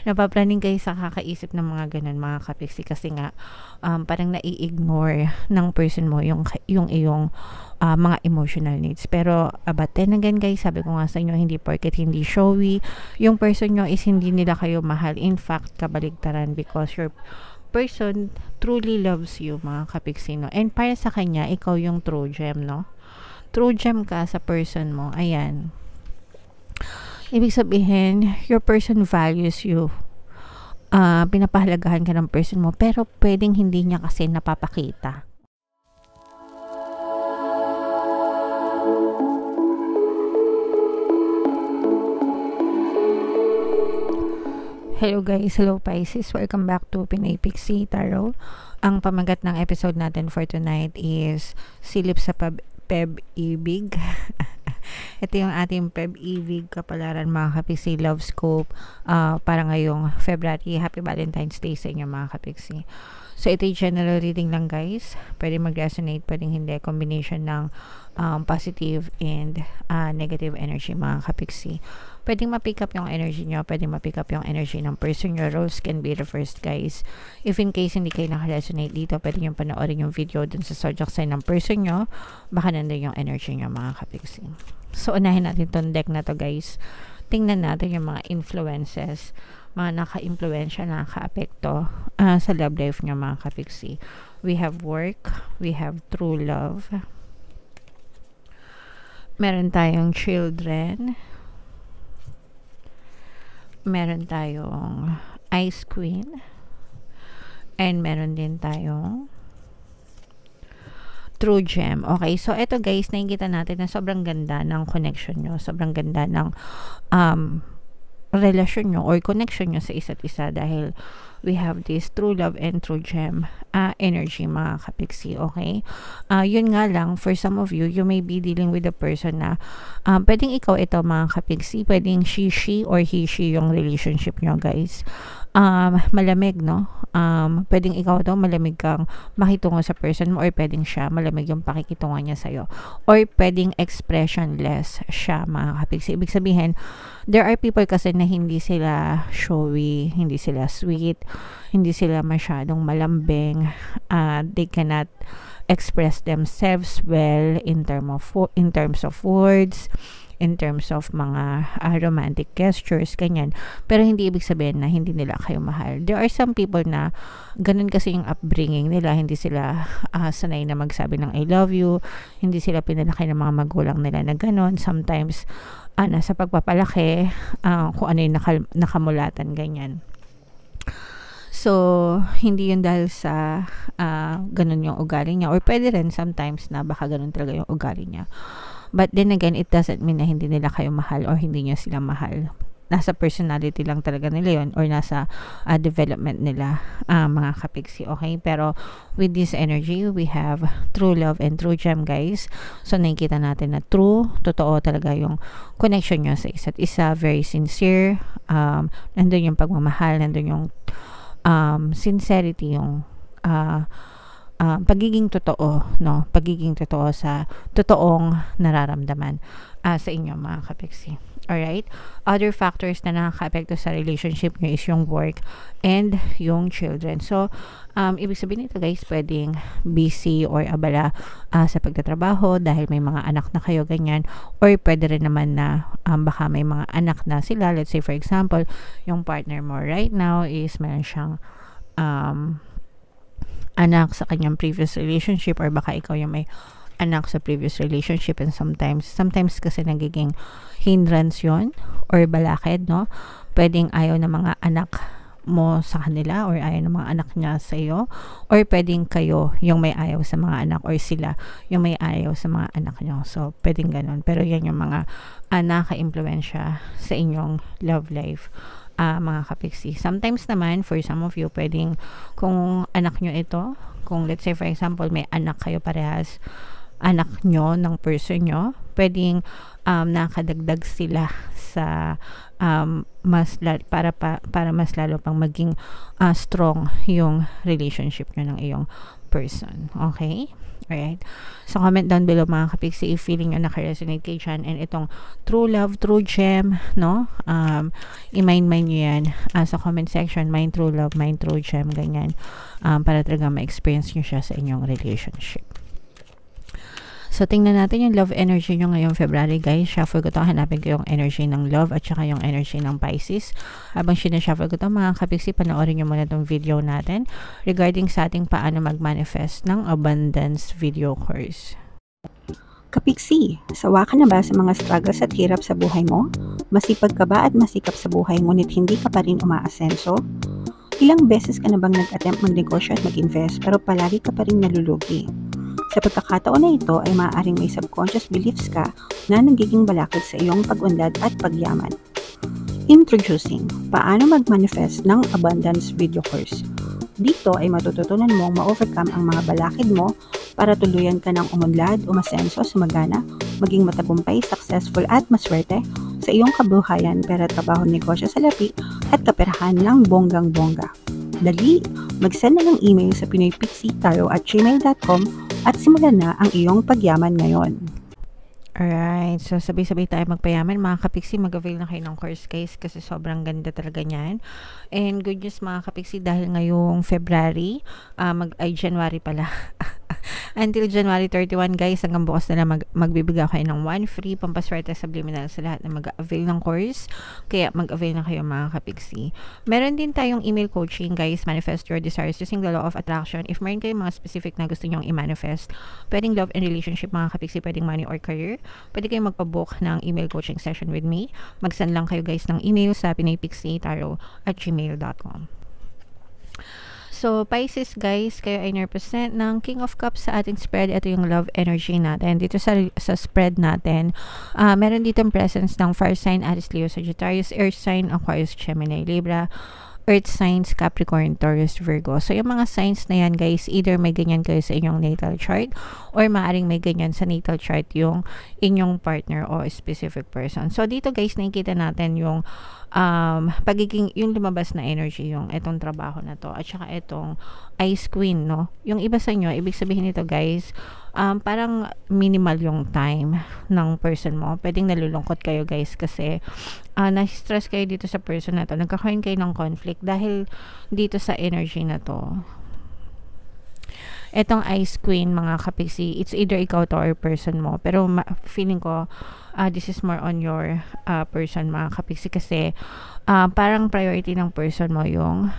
napapraning kayo sa kakaisip ng mga ganun, mga kapiksi, kasi nga parang nai-ignore ng person mo yung iyong mga emotional needs. Pero but then again guys, sabi ko nga sa inyo, hindi porket hindi showy yung person nyo is hindi nila kayo mahal. In fact, kabaligtaran, because your person truly loves you, mga kapiksi, no? And para sa kanya, ikaw yung true gem, no? True gem ka sa person mo. Ayan, ibig sabihin, your person values you. Pinapahalagahan ka ng person mo, pero pwedeng hindi niya kasi napapakita. Hello guys, hello Pisces, welcome back to Pinay Pixie Tarot. Ang pamagat ng episode natin for tonight is Silip sa Peb-ibig. Ito yung ating Peb-ibig kapalaran, mga kapiksi, love scope para ngayong February. Happy Valentine's Day sa inyo, mga kapiksi. So ito yung general reading lang guys, pwede mag-resonate, pwedeng hindi, combination ng positive and negative energy, mga kapiksi. Pwedeng ma-pick up yung energy nyo, pwedeng ma-pick up yung energy ng person nyo. Roles can be reversed guys. If in case hindi kayo naka-resonate dito, pwede nyo panoorin yung video dun sa zodiac sign ng person nyo, baka nandun yung energy nyo, mga kapiksi. So unahin natin tong deck na to guys. Tingnan natin yung mga influences, mga naka-impluensya, naka-apekto sa love life nyo, mga kapiksi. We have work, we have true love, meron tayong children, meron tayong Ice Queen, and meron din tayong True Gem. Okay, so eto guys, nakikita natin na sobrang ganda ng connection nyo, sobrang ganda ng relasyon nyo or connection nyo sa isa't isa, dahil we have this true love and true gem energy, mga kapiksi. Okay, yun nga lang, for some of you, you may be dealing with a person na pwedeng ikaw ito, mga kapiksi, pwedeng she or he yung relationship nyo guys. Malamig, no? Pwedeng ikaw daw malamig kang makitungo sa person mo, or pwedeng siya malamig yung pakikitungo niya sa'yo, or pwedeng expressionless siya, mga kapiksi. Ibig sabihin, there are people kasi na hindi sila showy, hindi sila sweet, hindi sila masyadong malambing, they cannot express themselves well in terms of words, in terms of mga romantic gestures, ganyan. Pero hindi ibig sabihin na hindi nila kayo mahal. There are some people na ganun kasi yung upbringing nila, hindi sila sanay na magsabi ng I love you, hindi sila pinalaki ng mga magulang nila na ganun. Sometimes nasa pagpapalaki, kung ano yung nakamulatan, ganyan. So, hindi yun dahil sa ganun yung ugali niya, or pwede rin sometimes na baka ganun talaga yung ugali niya. But then again, it doesn't mean na hindi nila kayo mahal or hindi niya sila mahal. Nasa personality lang talaga nila yun, or nasa development nila, mga kapiksi. Okay, pero with this energy, we have true love and true gem guys. So nakikita natin na true, totoo talaga yung connection nyo sa isa't isa, very sincere, nandun yung pagmamahal, nandun yung sincerity, yung pagiging totoo, no? Pagiging totoo sa totoong nararamdaman sa inyo, mga kapiksi. Alright? Other factors na nakaka-apekto sa relationship nyo is yung work and yung children. So, ibig sabihin nito guys, pwedeng busy or abala sa pagtatrabaho dahil may mga anak na kayo, ganyan. Or pwede rin naman na baka may mga anak na sila. Let's say for example, yung partner mo right now is meron siyang anak sa kanyang previous relationship, or baka ikaw yung may anak sa previous relationship, and sometimes kasi nagiging hindrance yon or balakid, no? Pwedeng ayaw ng mga anak mo sa kanila, or ayaw ng mga anak niya sa iyo, or pwedeng kayo yung may ayaw sa mga anak, or sila yung may ayaw sa mga anak nyo. So pwedeng ganun, pero yan yung mga naka-impluensya sa inyong love life, mga kapiksi. Sometimes naman, for some of you, pwedeng kung anak nyo ito, kung let's say for example may anak kayo parehas, anak nyo ng person nyo, pwedeng nakadagdag sila sa para mas lalo pang maging strong yung relationship nyo ng iyong person. Okay? Alright. So, comment down below mga kapiksi if feeling nyo naka-resonate kayo dyan. And itong true love, true gem, no? I-mind nyo yan sa comment section. Mine true love, mine true gem, ganyan. Para talaga ma-experience nyo siya sa inyong relationship. So, tingnan natin yung love energy nyo ngayong February, guys. Shuffle ko to. Hanapin ko yung energy ng love at saka yung energy ng Pisces. Habang sinashuffle ko to, mga kapiksi, panoorin nyo muna tong video natin regarding sa ating paano mag-manifest ng abundance video course. Kapiksi, sawa ka na ba sa mga struggles at hirap sa buhay mo? Masipag ka ba at masikap sa buhay ngunit hindi ka pa rin umaasenso? Ilang beses ka na bang nag-attempt magnegosyo at mag-invest pero palagi ka pa rin nalulugi? Sa pagkakataon na ito ay maaaring may subconscious beliefs ka na nagiging balakid sa iyong pag-unlad at pagyaman. Introducing, paano mag-manifest ng abundance video course. Dito ay matututunan mong ma-overcome ang mga balakid mo para tuluyan ka ng umunlad, umasenso, sumagana, maging matagumpay, successful at maswerte sa iyong kabuhayan, pera, trabaho, negosyo, salapi at kaperahan ng bonggang-bongga. Dali, mag-send na ng email sa pinoypixie@gmail.com at simulan na ang iyong pagyaman ngayon. Alright, so sabay-sabay tayo magpayaman. Mga kapiksi, mag-avail na kayo ng course, guys, kasi sobrang ganda talaga niyan. And good news, mga kapiksi, dahil ngayong February, January pala. Until January 31, guys, hanggang bukas na lang magbibigay kayo ng 1 free pampaswerte subliminal sa lahat na mag-avail ng course. Kaya mag-avail na kayo, mga kapiksi. Meron din tayong email coaching, guys, manifest your desires using the law of attraction. If meron kayong mga specific na gusto nyong i-manifest, pwedeng love and relationship, mga kapiksi, pwedeng money or career, pwede kayong magpabook ng email coaching session with me. Mag-send lang kayo, guys, ng email sa pinoypixie@gmail.com. So, Pisces, guys, kayo ay represent ng King of Cups sa ating spread. Ito yung love energy natin. Dito sa spread natin, meron ditong presence ng fire sign, Aries, Leo, Sagittarius, earth sign, Aquarius, Gemini, Libra, earth signs, Capricorn, Taurus, Virgo. So, yung mga signs na yan, guys, either may ganyan kayo sa inyong natal chart or maaring may ganyan sa natal chart yung inyong partner o specific person. So, dito, guys, nakikita natin yung pagiging, yung lumabas na energy, yung etong trabaho na to, at saka etong Ice Queen, no? Yung iba sa inyo, ibig sabihin nito, guys, parang minimal yung time ng person mo. Pwedeng nalulungkot kayo, guys, kasi na-stress kayo dito sa person na to. Nagkakaroon kayo ng conflict dahil dito sa energy na to. Etong Ice Queen, mga kapiksi, it's either ikaw to or person mo. Pero feeling ko, this is more on your person, mga kapiksi, kasi parang priority ng person mo yung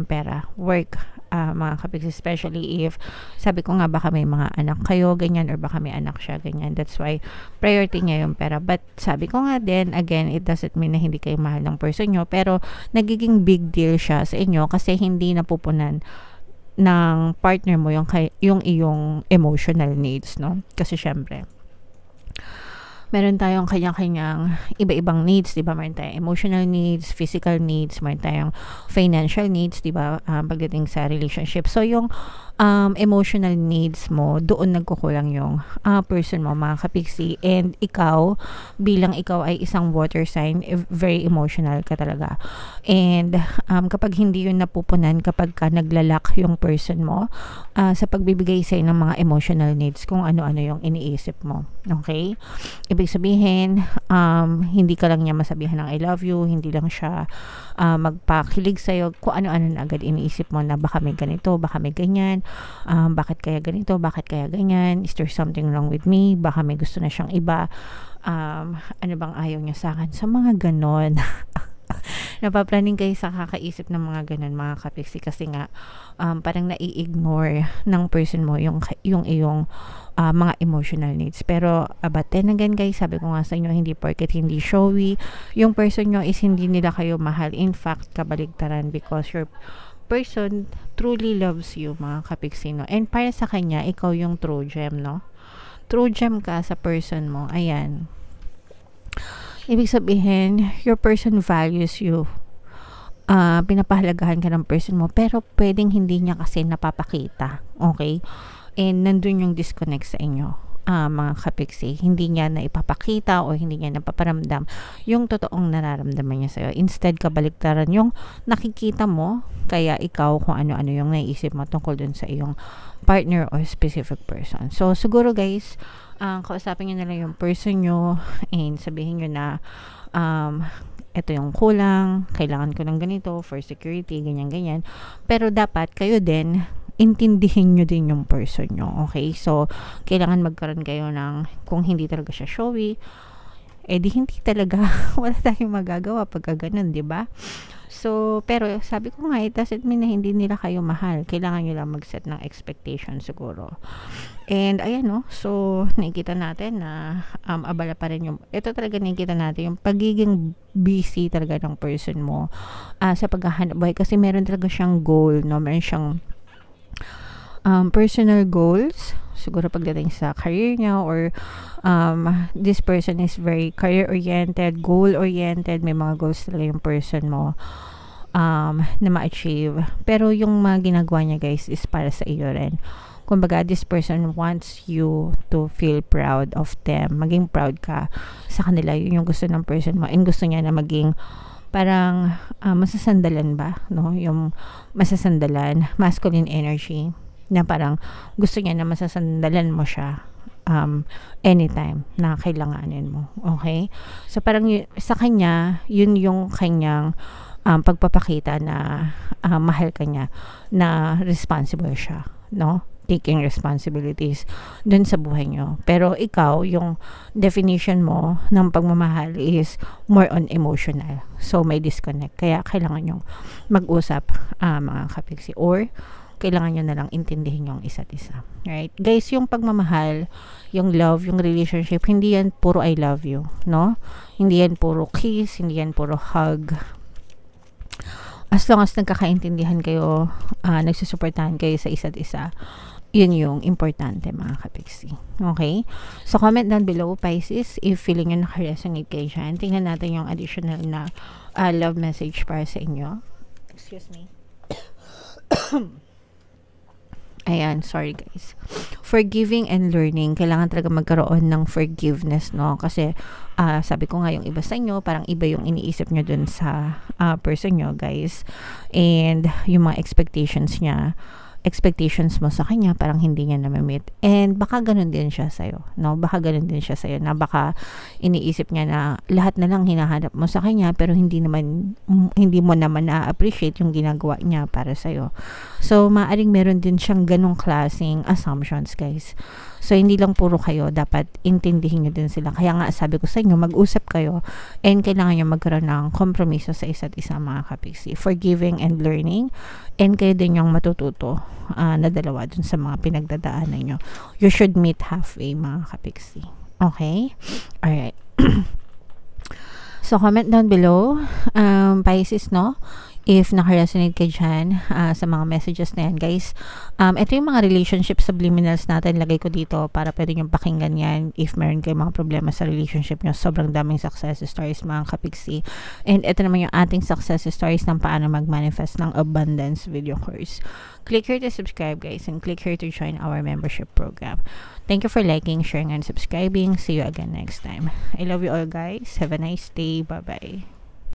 pera, work, mga kapiksi, especially if, sabi ko nga, baka may mga anak kayo, ganyan, or baka may anak siya, ganyan. That's why, priority niya yung pera. But, sabi ko nga din, again, it doesn't mean na hindi kayo mahal ng person nyo, pero, nagiging big deal siya sa inyo, kasi hindi napupunan ng partner mo yung iyong emotional needs, no? Kasi, syempre, meron tayong kanya-kanyang iba-ibang needs, di ba? Meron tayong emotional needs, physical needs, meron tayong financial needs, di ba? Pagdating sa relationship. So, yung emotional needs mo, doon nagkukulang yung person mo, mga kapiksi. And ikaw, bilang ikaw ay isang water sign, very emotional ka talaga. And kapag hindi yun napupunan, kapag ka naglalak yung person mo, sa pagbibigay sa'yo ng mga emotional needs, kung ano-ano yung iniisip mo. Okay? Ibig sabihin, hindi ka lang niya masabihan ng I love you, hindi lang siya magpakilig sa'yo, kung ano-ano na agad iniisip mo na baka may ganito, baka may ganyan, bakit kaya ganito, bakit kaya ganyan, is there something wrong with me, baka may gusto na siyang iba, ano bang ayaw niya sa akin, sa mga ganon. Napaplaning kayo sa kakaisip ng mga ganon, mga kapiksi, kasi nga parang nai-ignore ng person mo yung iyong mga emotional needs. Pero but then again, guys, sabi ko nga sa inyo, hindi porket hindi showy yung person nyo is hindi nila kayo mahal. In fact, kabaligtaran, because your person truly loves you, mga kapiksi, no? And para sa kanya, ikaw yung true gem, no? True gem ka sa person mo. Ayan. Ibig sabihin, your person values you. Pinapahalagahan ka ng person mo, pero pwedeng hindi niya kasi napapakita. Okay? And nandun yung disconnect sa inyo. mga kapiksi. Hindi niya na ipapakita o hindi niya napaparamdam yung totoong nararamdaman niya sa'yo. Instead, kabaliktaran yung nakikita mo, kaya ikaw kung ano-ano yung naiisip mo tungkol dun sa iyong partner or specific person. So, siguro guys, kausapin nyo na lang yung person nyo and sabihin nyo na ito yung kulang, kailangan ko ng ganito for security, ganyan-ganyan. Pero dapat kayo din intindihin nyo din yung person nyo. Okay? So, kailangan magkaroon kayo ng, kung hindi talaga siya showy, di hindi talaga, wala tayong magagawa pagka ganun, diba? So, pero sabi ko nga, it doesn't mean na hindi nila kayo mahal. Kailangan nyo lang mag-set ng expectation siguro. And, ayan, no? So, nakikita natin na abala pa rin yung, ito talaga nakikita natin, yung pagiging busy talaga ng person mo sa paghahanap buhay. Kasi meron talaga siyang goal, no? Meron siyang personal goals, siguro pagdating sa career niya, or this person is very career-oriented, goal-oriented, may mga goals talaga yung person mo na ma-achieve. Pero yung mga ginagawa niya guys is para sa iyo rin. Kumbaga, this person wants you to feel proud of them, maging proud ka sa kanila. Yun yung gusto ng person mo, and gusto niya na maging parang masasandalan ba, no? Yung masasandalan, masculine energy, na parang gusto niya na masasandalan mo siya anytime na kailanganin mo. Okay? So parang sa kanya, yun yung kanyang pagpapakita na mahal ka niya, na responsible siya, no? Taking responsibilities dun sa buhay nyo. Pero ikaw, yung definition mo ng pagmamahal is more on emotional. So may disconnect. Kaya kailangan yung mag-usap mga kapiksi, or kailangan nyo na lang intindihin yung isa't isa. Right? Guys, yung pagmamahal, yung love, yung relationship, hindi yan puro I love you, no? Hindi yan puro kiss, hindi yan puro hug. As long as nagkakaintindihan kayo, nagsusuportahan kayo sa isa't isa, yun yung importante mga kapiksi. Okay? So, comment down below, Pisces, if feeling nyo naka-resonate kayo dyan. Tingnan natin yung additional na love message para sa inyo. Excuse me. Ayan, sorry guys. Forgiving and learning, kailangan talaga magkaroon ng forgiveness, no? Kasi sabi ko nga, yung iba sa inyo, parang iba yung iniisip nyo dun sa person nyo, guys. And yung mga expectations mo sa kanya, parang hindi niya na-meet. And baka ganun din siya sa'yo, no? Baka ganun din siya sa'yo, na baka iniisip niya na lahat na lang hinahanap mo sa kanya, pero hindi mo naman na-appreciate yung ginagawa niya para sa'yo. So, maaring meron din siyang ganung klaseng assumptions, guys. So, hindi lang puro kayo, dapat intindihin nyo din sila. Kaya nga, sabi ko sa inyo, mag-usap kayo, and kailangan nyo magkaroon ng kompromiso sa isa't isa, mga kapiksi. Forgiving and learning, and kayo din yung matututo na dalawa dun sa mga pinagdadaanan nyo. You should meet halfway, mga kapiksi. Okay? Alright. So, comment down below, Pisces, no? If naka-resonate ka dyan sa mga messages na yan, guys. Ito yung mga relationship subliminals natin. Lagay ko dito para pwede nyo pakinggan yan if meron kayo mga problema sa relationship nyo. Sobrang daming success stories, mga kapiksi. And ito naman yung ating success stories ng paano mag-manifest ng abundance video course. Click here to subscribe, guys, and click here to join our membership program. Thank you for liking, sharing, and subscribing. See you again next time. I love you all, guys. Have a nice day. Bye-bye.